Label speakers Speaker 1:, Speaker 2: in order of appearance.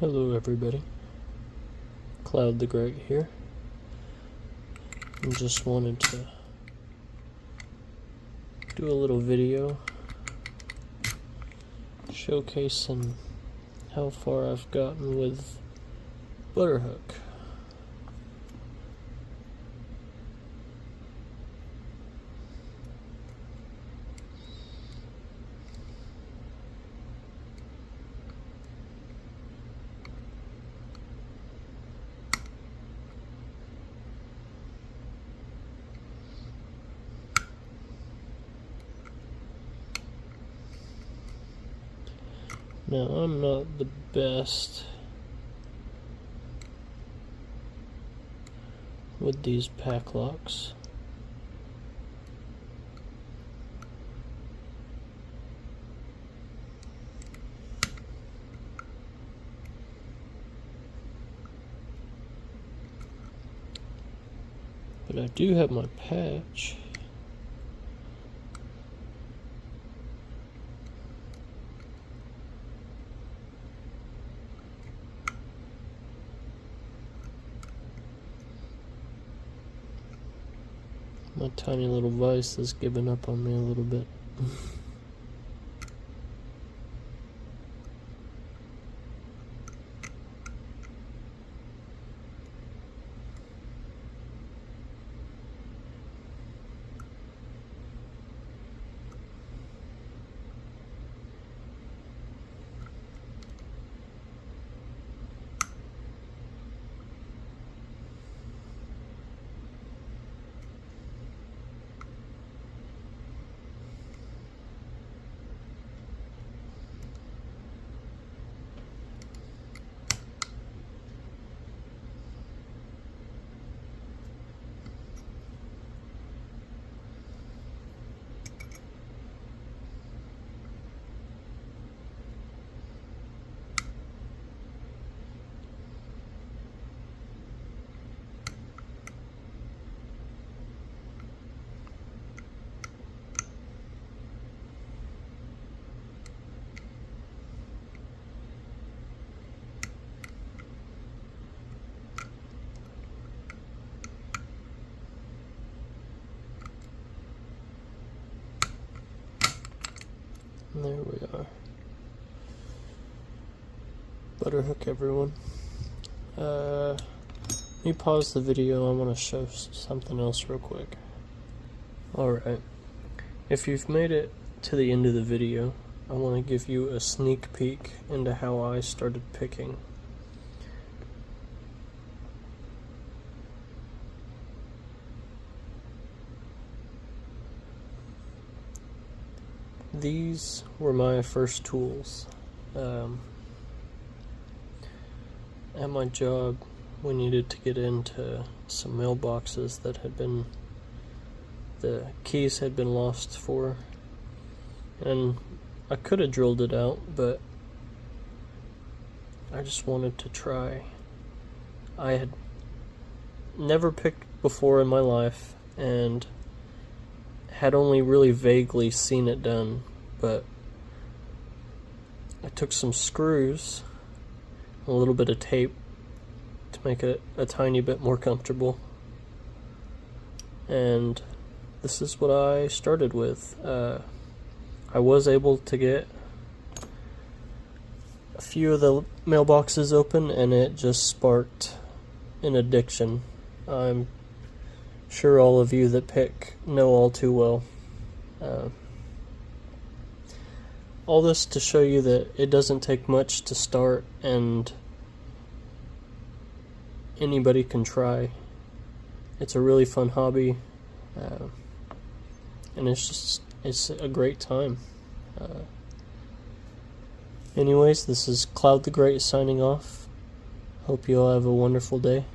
Speaker 1: Hello everybody, Cloud the Great here. I just wanted to do a little video showcasing how far I've gotten with Butterhook. Now, I'm not the best with these pack locks. But I do have my patch. My tiny little vise has given up on me a little bit. And there we are. Butterhook, everyone. Let me pause the video. I want to show something else real quick. Alright. If you've made it to the end of the video, I want to give you a sneak peek into how I started picking. These were my first tools. At my job, we needed to get into some mailboxes that the keys had been lost for, and I could have drilled it out, but I just wanted to try. I had never picked before in my life, and had only really vaguely seen it done, but I took some screws, a little bit of tape to make it a tiny bit more comfortable, and this is what I started with. I was able to get a few of the mailboxes open, and it just sparked an addiction. I'm sure all of you that pick know all too well. All this to show you that it doesn't take much to start, and anybody can try. It's a really fun hobby, and it's a great time. Anyways, this is Cloud the Great signing off. Hope you all have a wonderful day.